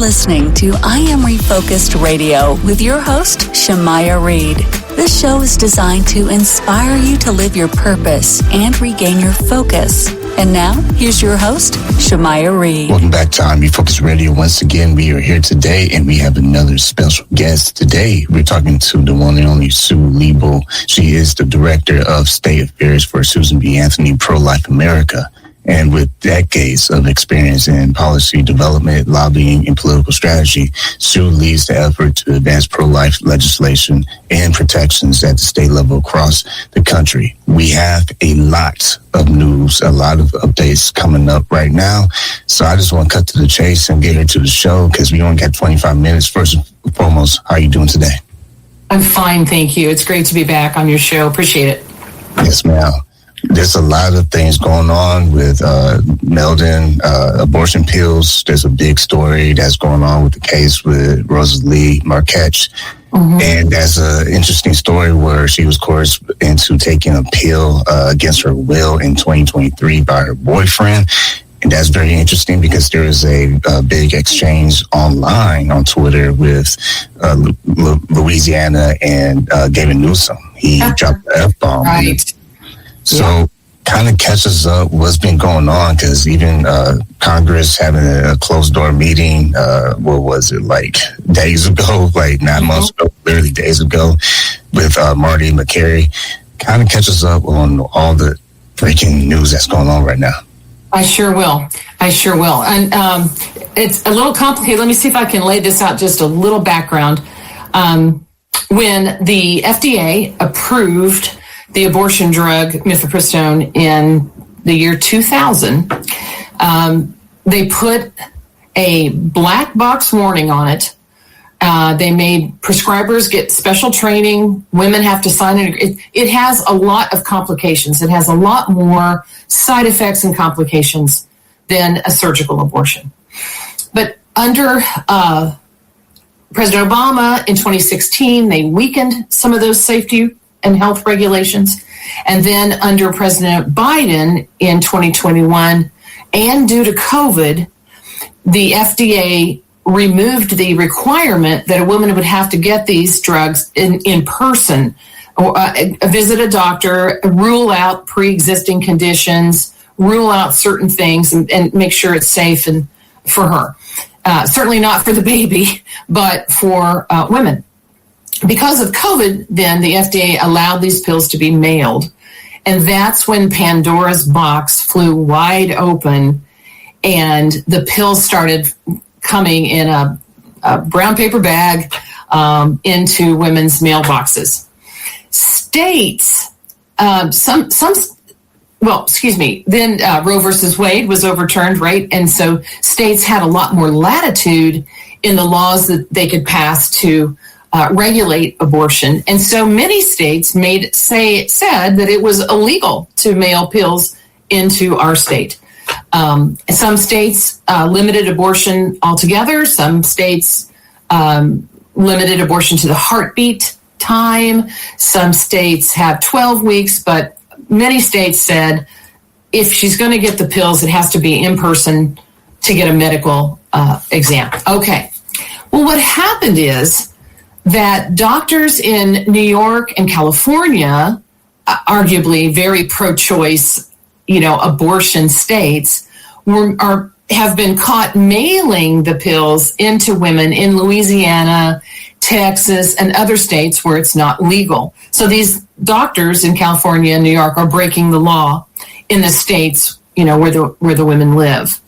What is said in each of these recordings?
listening to I Am Refocused Radio with your host, Shamaya Reed. This show is designed to inspire you to live your purpose and regain your focus. And now, here's your host, Shamaya Reed. Welcome back to I Am Refocused Radio. Once again, we are here today, and we have another special guest today. We're talking to the one and only Sue Liebel. She is the Director of State Affairs for Susan B. Anthony Pro-Life America. And with decades of experience in policy development, lobbying, and political strategy, Sue leads the effort to advance pro-life legislation and protections at the state level across the country. We have a lot of news, a lot of updates coming up right now. So I just want to cut to the chase and get her to the show because we only got 25 minutes. First and foremost, how are you doing today? I'm fine, thank you. It's great to be back on your show. Appreciate it. Yes, ma'am. There's a lot of things going on with Meldon abortion pills. There's a big story that's going on with the case with Rosalie Marquette. Mm-hmm. And there's an interesting story where she was coerced into taking a pill against her will in 2023 by her boyfriend. And that's very interesting because there is a big exchange online on Twitter with Louisiana and Gavin Newsom. He dropped the F-bomb. Right. So kind of catches up what's been going on because even Congress having a closed door meeting, what was it, like days ago, like 9 months ago, literally days ago with Marty McCary, kind of catches up on all the breaking news that's going on right now. I sure will. And it's a little complicated. Let me see if I can lay this out, just a little background. When the FDA approved the abortion drug mifepristone in the year 2000, they put a black box warning on it. They made prescribers get special training. Women have to sign it. It has a lot of complications. It has a lot more side effects and complications than a surgical abortion. But under President Obama in 2016, they weakened some of those safety and health regulations. And then under President Biden in 2021, and due to COVID, the FDA removed the requirement that a woman would have to get these drugs in person, or visit a doctor, rule out pre-existing conditions, rule out certain things, and make sure it's safe and for her. Certainly not for the baby, but for women. Because of COVID, then the FDA allowed these pills to be mailed. And that's when Pandora's box flew wide open and the pills started coming in a brown paper bag into women's mailboxes. States, then Roe versus Wade was overturned, right? And so states had a lot more latitude in the laws that they could pass to regulate abortion. And so many states said that it was illegal to mail pills into our state. Some states limited abortion altogether. Some states limited abortion to the heartbeat time. Some states have 12 weeks, but many states said if she's going to get the pills, it has to be in person to get a medical exam. Okay. Well, what happened is that doctors in New York and California, arguably very pro-choice, abortion states, have been caught mailing the pills into women in Louisiana, Texas, and other states where it's not legal. So these doctors in California and New York are breaking the law in the states, where the women live.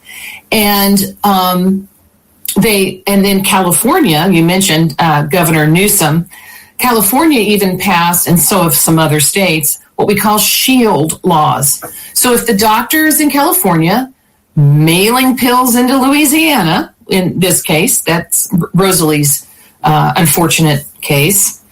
And then California, you mentioned Governor Newsom, California even passed, and so have some other states, what we call shield laws. So if the doctors in California mailing pills into Louisiana, in this case, that's Rosalie's unfortunate case,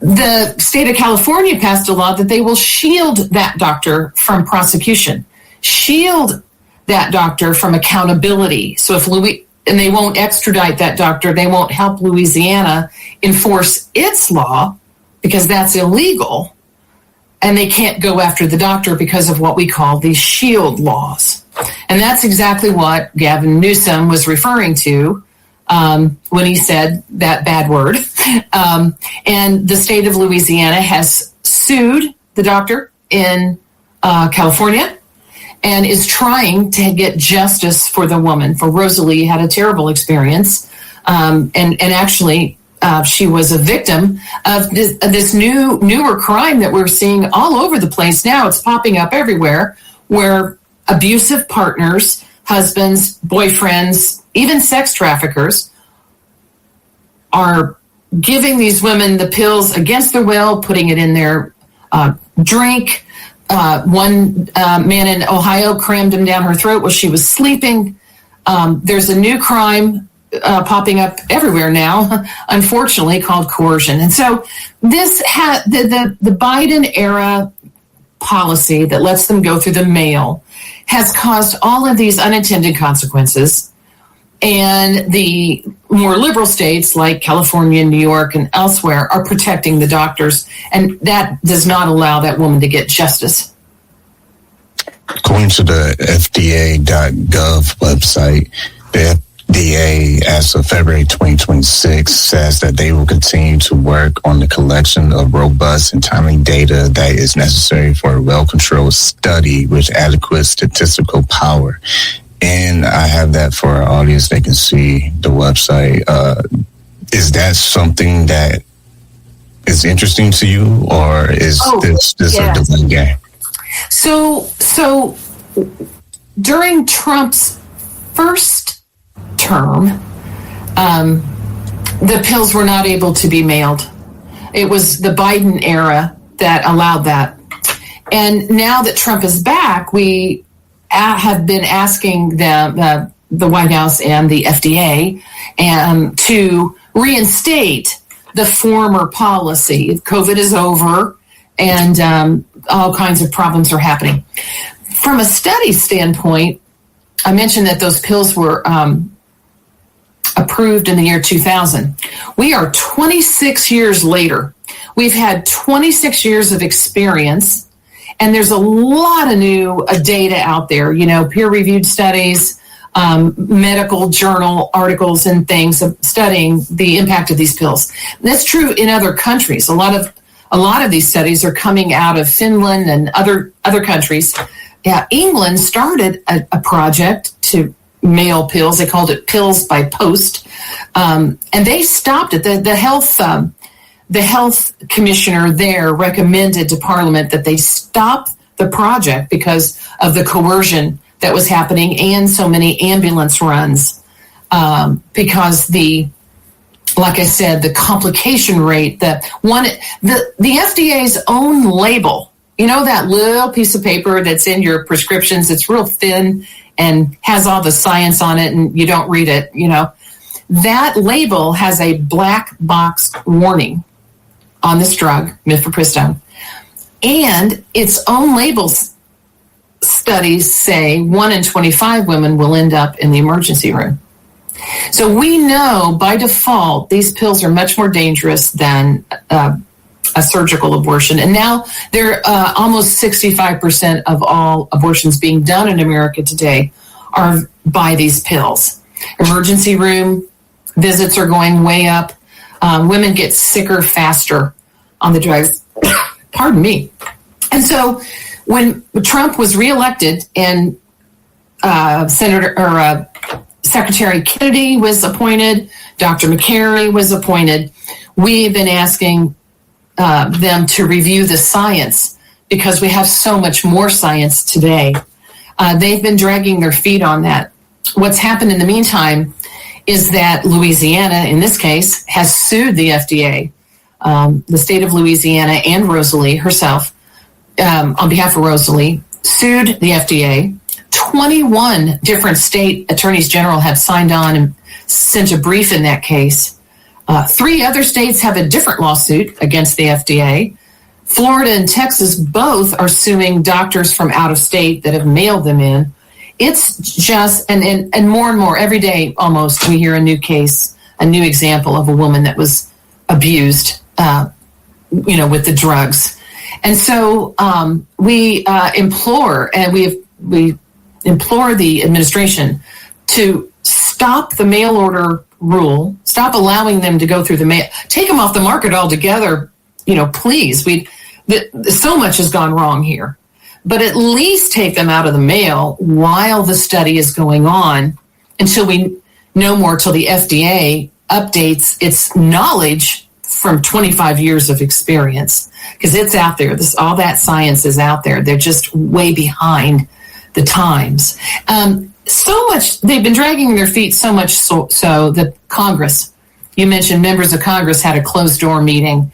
the state of California passed a law that they will shield that doctor from prosecution, shield that doctor from accountability. So if and they won't extradite that doctor, they won't help Louisiana enforce its law because that's illegal, and they can't go after the doctor because of what we call these shield laws. And that's exactly what Gavin Newsom was referring to when he said that bad word. And the state of Louisiana has sued the doctor in California and is trying to get justice for the woman. For Rosalie, had a terrible experience, and actually she was a victim of this newer crime that we're seeing all over the place now. It's popping up everywhere, where abusive partners, husbands, boyfriends, even sex traffickers are giving these women the pills against their will, putting it in their drink. One man in Ohio crammed him down her throat while she was sleeping. There's a new crime popping up everywhere now, unfortunately, called coercion. And so this the Biden era policy that lets them go through the mail has caused all of these unintended consequences. And the more liberal states like California, New York, and elsewhere are protecting the doctors. And that does not allow that woman to get justice. According to the FDA.gov website, the FDA, as of February 2026, says that they will continue to work on the collection of robust and timely data that is necessary for a well-controlled study with adequate statistical power. And I have that for our audience. They can see the website. Is that something that is interesting to you, or is this a different game? So during Trump's first term, the pills were not able to be mailed. It was the Biden era that allowed that. And now that Trump is back, we have been asking them, the White House and the FDA, to reinstate the former policy. COVID is over, and all kinds of problems are happening. From a study standpoint, I mentioned that those pills were approved in the year 2000. We are 26 years later. We've had 26 years of experience. And there's a lot of new data out there, peer-reviewed studies, medical journal articles and things studying the impact of these pills. And that's true in other countries. A lot of these studies are coming out of Finland and other countries. Yeah, England started a project to mail pills. They called it Pills by Post, and they stopped it. The health commissioner there recommended to Parliament that they stop the project because of the coercion that was happening and so many ambulance runs, because like I said, the complication rate, the FDA's own label, that little piece of paper that's in your prescriptions, it's real thin and has all the science on it and you don't read it, that label has a black box warning on this drug, mifepristone, and its own labels studies say 1 in 25 women will end up in the emergency room. So we know by default these pills are much more dangerous than a surgical abortion, and now they're almost 65% of all abortions being done in America today are by these pills. Emergency room visits are going way up. Women get sicker faster on the drugs. Pardon me. And so when Trump was reelected and Secretary Kennedy was appointed, Dr. McCary was appointed, we've been asking them to review the science because we have so much more science today. They've been dragging their feet on that. What's happened in the meantime is that Louisiana, in this case, has sued the FDA. The state of Louisiana and Rosalie herself, on behalf of Rosalie, sued the FDA. 21 different state attorneys general have signed on and sent a brief in that case. 3 other states have a different lawsuit against the FDA. Florida and Texas both are suing doctors from out of state that have mailed them in. It's just, and more every day almost, we hear a new case, a new example of a woman that was abused, with the drugs. And so we implore the administration to stop the mail order rule. Stop allowing them to go through the mail. Take them off the market altogether. Please. So much has gone wrong here. But at least take them out of the mail while the study is going on until we know more, till the FDA updates its knowledge from 25 years of experience, because it's out there. All that science is out there. They're just way behind the times. So much, they've been dragging their feet so much so that Congress, you mentioned members of Congress had a closed door meeting.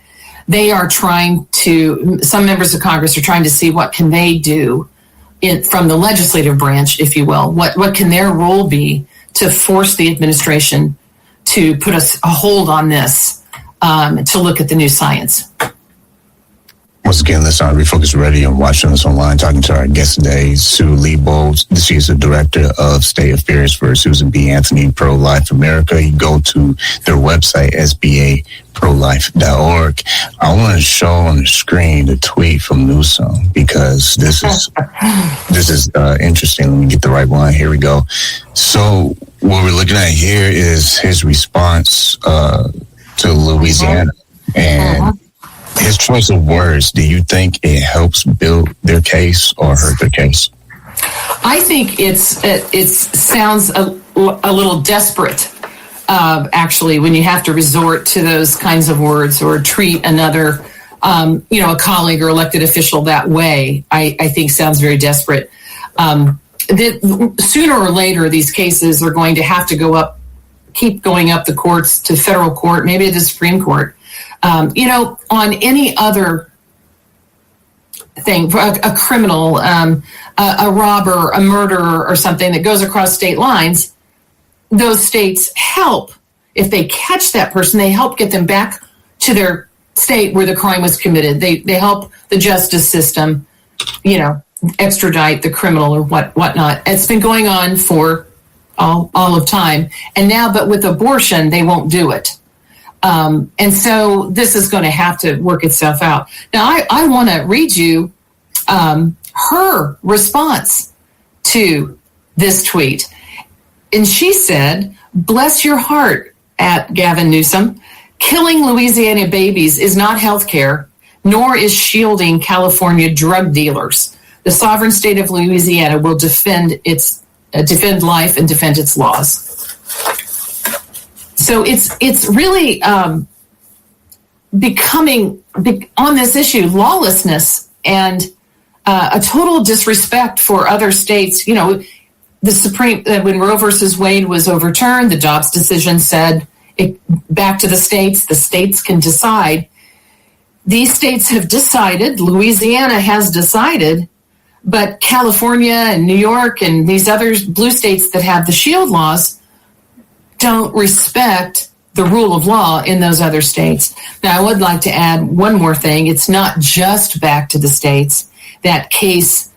Some members of Congress are trying to see what can they do from the legislative branch, if you will. What can their role be to force the administration to put a hold on this, to look at the new science? Once again, listen on Refocus Radio and watching us online, talking to our guest today, Sue Lebo. She is the Director of State Affairs for Susan B. Anthony Pro-Life America. You go to their website, sbaprolife.org. I want to show on the screen the tweet from Newsom, because this is interesting. Let me get the right one. Here we go. So what we're looking at here is his response to Louisiana. And his choice of words, do you think it helps build their case or hurt their case? I think it sounds a little desperate, actually, when you have to resort to those kinds of words or treat another, a colleague or elected official that way. I think sounds very desperate. Sooner or later, these cases are going to have to keep going up the courts to federal court, maybe to the Supreme Court. On any other thing, a criminal, a robber, a murderer, or something that goes across state lines, those states help. If they catch that person, they help get them back to their state where the crime was committed. They help the justice system, extradite the criminal or whatnot. It's been going on for all of time. And now, but with abortion, they won't do it. And so this is going to have to work itself out. Now, I want to read you her response to this tweet. And she said, "Bless your heart, at Gavin Newsom. Killing Louisiana babies is not health care, nor is shielding California drug dealers. The sovereign state of Louisiana will defend life and defend its laws." So it's really becoming, on this issue, lawlessness and a total disrespect for other states. The Supreme, when Roe versus Wade was overturned, the Dobbs decision said back to the states can decide. These states have decided, Louisiana has decided, but California and New York and these other blue states that have the shield laws don't respect the rule of law in those other states. Now, I would like to add one more thing. It's not just back to the states. That case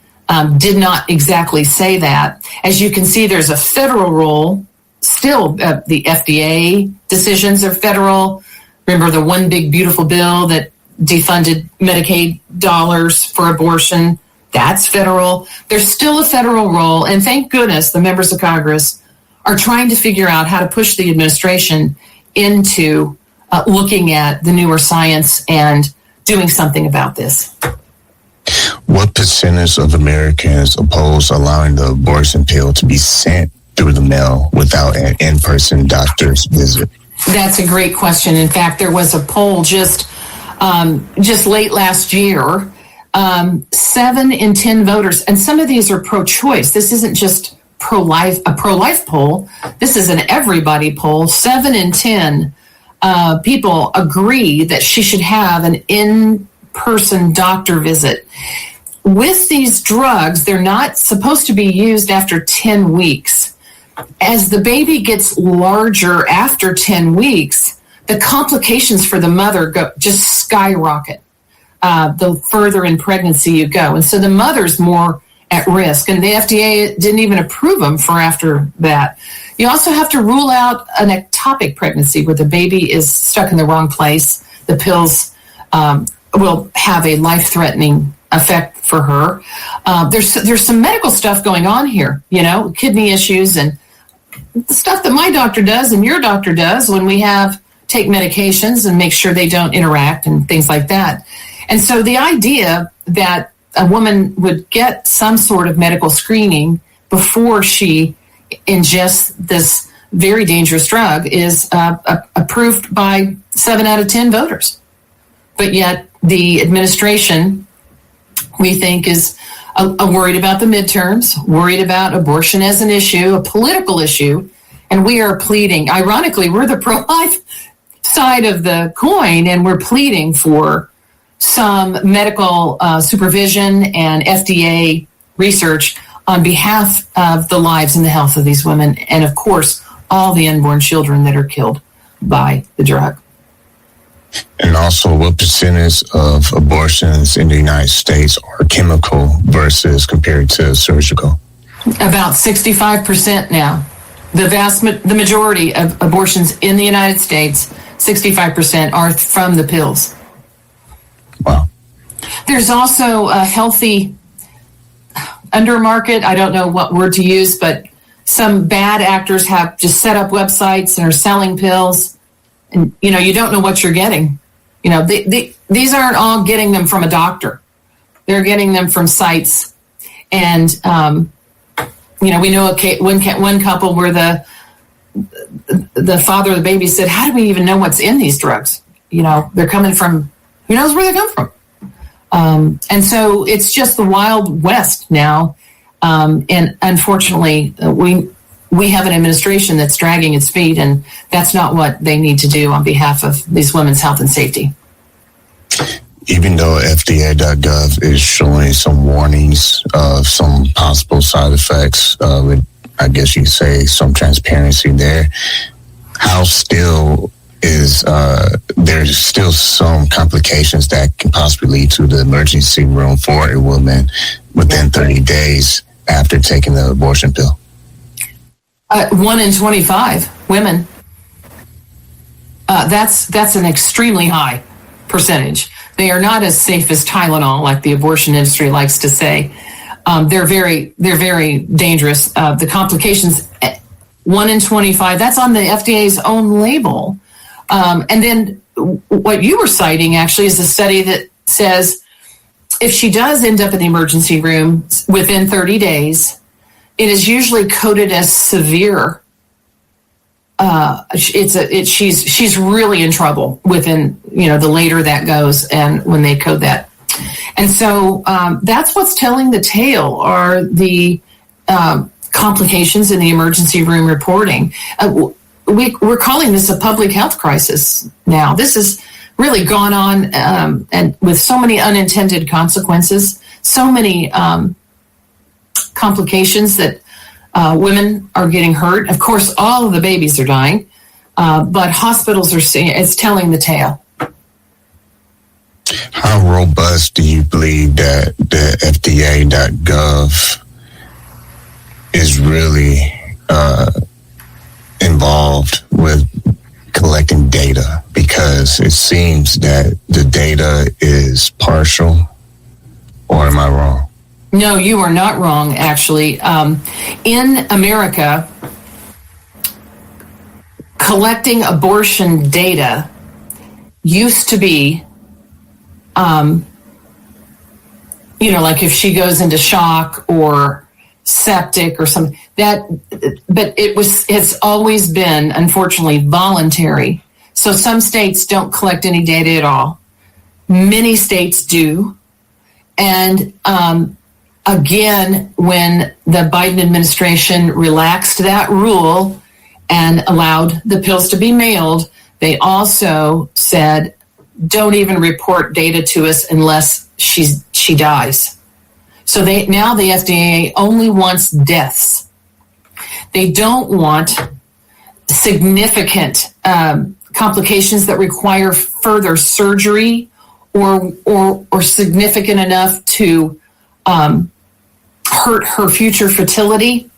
did not exactly say that. As you can see, there's a federal role. Still, the FDA decisions are federal. Remember the one big beautiful bill that defunded Medicaid dollars for abortion? That's federal. There's still a federal role. And thank goodness the members of Congress are trying to figure out how to push the administration into looking at the newer science and doing something about this. What percentage of Americans oppose allowing the abortion pill to be sent through the mail without an in-person doctor's visit? That's a great question. In fact, there was a poll just late last year. 7 in 10 voters, and some of these are pro-choice. This isn't just a pro-life poll. This is an everybody poll. 7 in 10 people agree that she should have an in-person doctor visit. With these drugs, they're not supposed to be used after 10 weeks. As the baby gets larger after 10 weeks, the complications for the mother just skyrocket the further in pregnancy you go. And so the mother's more at risk. And the FDA didn't even approve them for after that. You also have to rule out an ectopic pregnancy where the baby is stuck in the wrong place. The pills will have a life-threatening effect for her. There's some medical stuff going on here, kidney issues and the stuff that my doctor does and your doctor does when we take medications and make sure they don't interact and things like that. And so the idea that a woman would get some sort of medical screening before she ingests this very dangerous drug is approved by 7 out of 10 voters. But yet the administration, we think, is worried about the midterms, worried about abortion as an issue, a political issue, and we are pleading. Ironically, we're the pro-life side of the coin, and we're pleading for some medical supervision and FDA research on behalf of the lives and the health of these women, and of course, all the unborn children that are killed by the drug. And also, what percentage of abortions in the United States are chemical versus compared to surgical? About 65% now. The majority of abortions in the United States, 65%, are from the pills. Wow. There's also a healthy undermarket. I don't know what word to use, but some bad actors have just set up websites and are selling pills. And, you don't know what you're getting. These aren't all getting them from a doctor. They're getting them from sites. And, we know one couple where the father of the baby said, how do we even know what's in these drugs? They're coming from, who knows where they come from? And so it's just the Wild West now. And unfortunately, we have an administration that's dragging its feet, and that's not what they need to do on behalf of these women's health and safety. Even though FDA.gov is showing some warnings of some possible side effects, with, I guess you could say, some transparency there, how still is there's still some complications that can possibly lead to the emergency room for a woman within 30 days after taking the abortion pill? 1 in 25 women. That's an extremely high percentage. They are not as safe as Tylenol, like the abortion industry likes to say. They're very dangerous. The complications, 1 in 25. That's on the FDA's own label. And then what you were citing actually is a study that says if she does end up in the emergency room within 30 days, it is usually coded as severe. She's really in trouble within, the later that goes and when they code that. And so that's what's telling the tale are the complications in the emergency room reporting. We're calling this a public health crisis now. This has really gone on and with so many unintended consequences, so many complications that women are getting hurt. Of course, all of the babies are dying, but hospitals are seeing it's telling the tale. How robust do you believe that the FDA.gov is really involved with collecting data? Because it seems that the data is partial, or am I wrong? No, you are not wrong, actually. In America, collecting abortion data used to be, like if she goes into shock or septic or something, but it's always been, unfortunately, voluntary. So some states don't collect any data at all. Many states do. And again, when the Biden administration relaxed that rule and allowed the pills to be mailed, they also said, don't even report data to us unless she dies. So now the FDA only wants deaths. They don't want significant complications that require further surgery or significant enough to hurt her future fertility,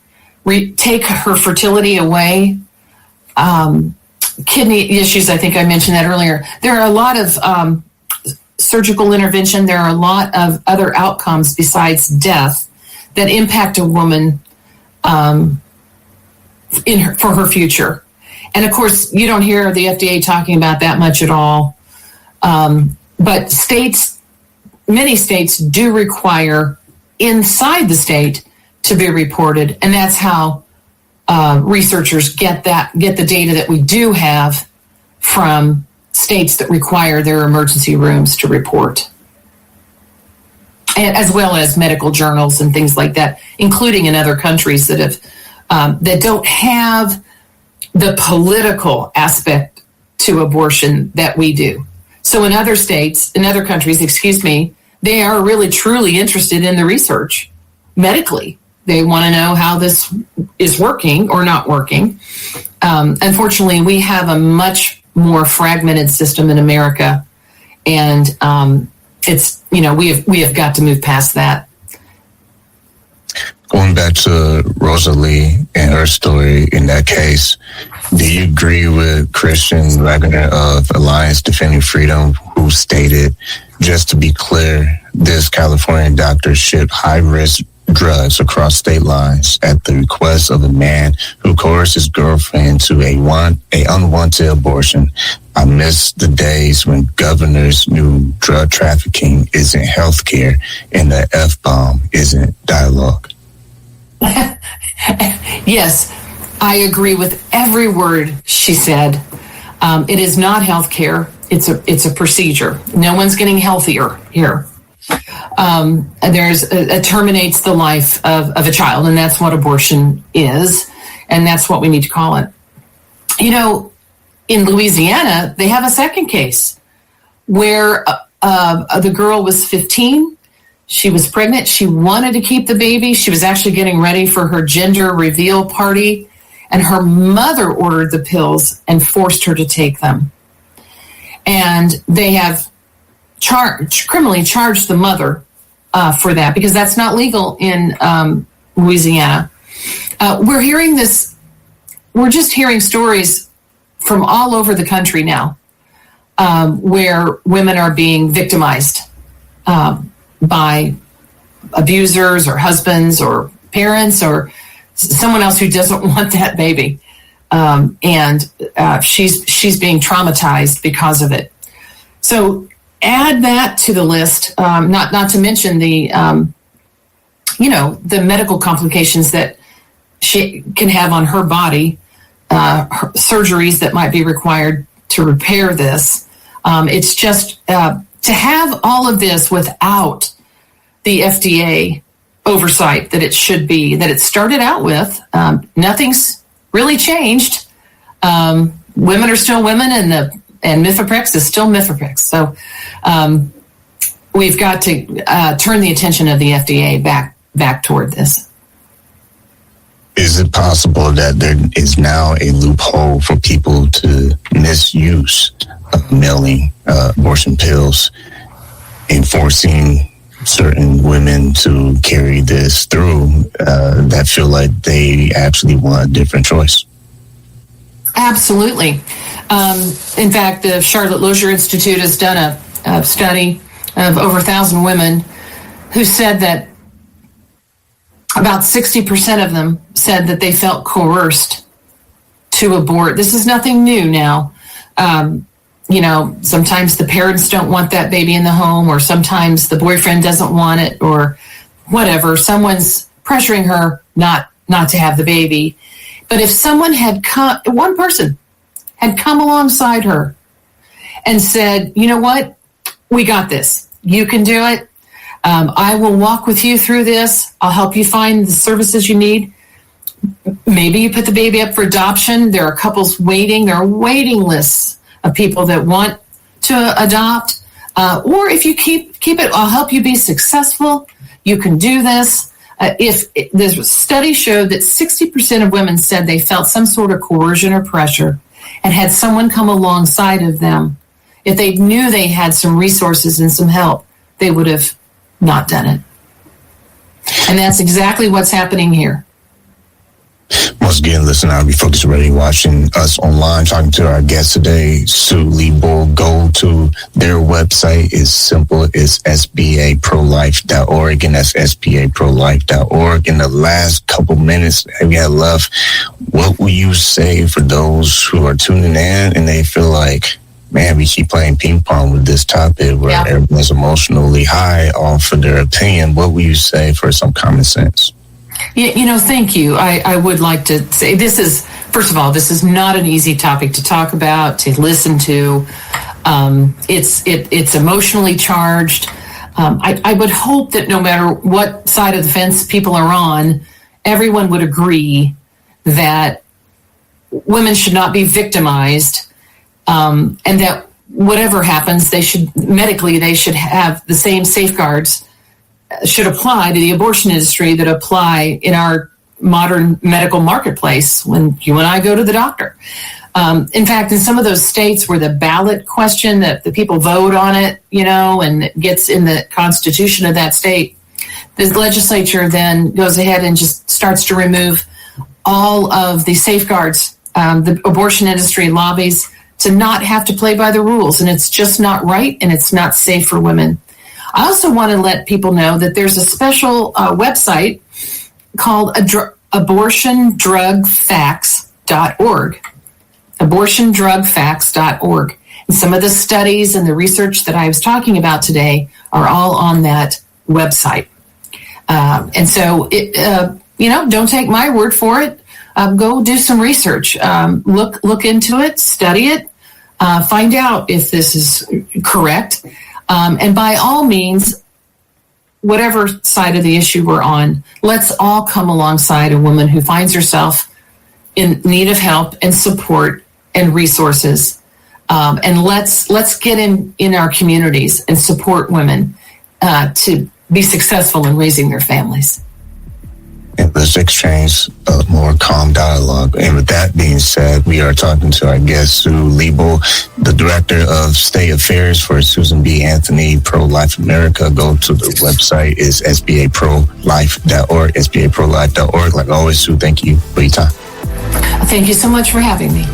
take her fertility away. Kidney issues, I think I mentioned that earlier. There are a lot of surgical intervention. There are a lot of other outcomes besides death that impact a woman for her future. And of course, you don't hear the FDA talking about that much at all. But many states do require inside the state to be reported, and that's how researchers get the data that we do have from states that require their emergency rooms to report, and as well as medical journals and things like that, including in other countries that have that don't have the political aspect to abortion that we do. So in other states, in other countries, they are really truly interested in the research medically. They want to know how this is working or not working. Unfortunately, we have a much more fragmented system in America, and it's, we have got to move past that. Going back to Rosalie and her story in that case, do you agree with Christian Wagner of Alliance Defending Freedom, who stated, just to be clear, this California doctor shipped high-risk drugs across state lines at the request of a man who coerced his girlfriend to a unwanted abortion? I miss the days when governors knew drug trafficking isn't healthcare and the F-bomb isn't dialogue. Yes, I agree with every word she said. It is not healthcare. It's a procedure. No one's getting healthier here. It terminates the life of a child, and that's what abortion is, and that's what we need to call it. In Louisiana, they have a second case where the girl was 15. She was pregnant. She wanted to keep the baby. She was actually getting ready for her gender reveal party, and her mother ordered the pills and forced her to take them. And they have criminally charged the mother for that, because that's not legal in Louisiana. We're just hearing stories from all over the country now, where women are being victimized by abusers or husbands or parents or someone else who doesn't want that baby. And she's being traumatized because of it. So add that to the list, not to mention the medical complications that she can have on her body, her surgeries that might be required to repair this. It's just to have all of this without the FDA oversight that it should be, that it started out with. Nothing's really changed. Women are still women, and Mifeprex is still Mifeprex. So we've got to turn the attention of the FDA back toward this. Is it possible that there is now a loophole for people to misuse mailing abortion pills and forcing certain women to carry this through that feel like they actually want a different choice? Absolutely. In fact, the Charlotte Lozier Institute has done a study of over 1,000 women who said that about 60% of them said that they felt coerced to abort. This is nothing new now. Sometimes the parents don't want that baby in the home, or sometimes the boyfriend doesn't want it, or whatever. Someone's pressuring her not to have the baby. But if one person had come alongside her and said, you know what, we got this. You can do it. I will walk with you through this. I'll help you find the services you need. Maybe you put the baby up for adoption. There are couples waiting. There are waiting lists of people that want to adopt. Or if you keep it, I'll help you be successful. You can do this. The study showed that 60% of women said they felt some sort of coercion or pressure and had someone come alongside of them. If they knew they had some resources and some help, they would have not done it. And that's exactly what's happening here. Once again, listen, I'll be focused already watching us online, talking to our guest today, Sue Liebel. Go to their website. It's simple. It's sbaprolife.org, and that's sbaprolife.org. In the last couple minutes we got left, what will you say for those who are tuning in and they feel like, man, we keep playing ping pong with this topic where everyone's emotionally high off of their opinion? What will you say for some common sense? Yeah, thank you. I would like to say first of all, this is not an easy topic to talk about, to listen to. It's emotionally charged. I would hope that no matter what side of the fence people are on, everyone would agree that women should not be victimized, and that whatever happens, they should have the same safeguards should apply to the abortion industry that apply in our modern medical marketplace when you and I go to the doctor. In fact, in some of those states where the ballot question, that the people vote on it, and it gets in the constitution of that state, the legislature then goes ahead and just starts to remove all of the safeguards. The abortion industry lobbies to not have to play by the rules, and it's just not right, and it's not safe for women. I also want to let people know that there's a special website called abortiondrugfacts.org. Abortiondrugfacts.org. And some of the studies and the research that I was talking about today are all on that website. And so, don't take my word for it. Go do some research. Look into it, study it, find out if this is correct. And by all means, whatever side of the issue we're on, let's all come alongside a woman who finds herself in need of help and support and resources. And let's get in our communities and support women to be successful in raising their families. And let's exchange a more calm dialogue. And with that being said, we are talking to our guest, Sue Liebel, the Director of State Affairs for Susan B. Anthony Pro-Life America. Go to the website. It's sbaprolife.org, sbaprolife.org. Like always, Sue, thank you for your time. Thank you so much for having me.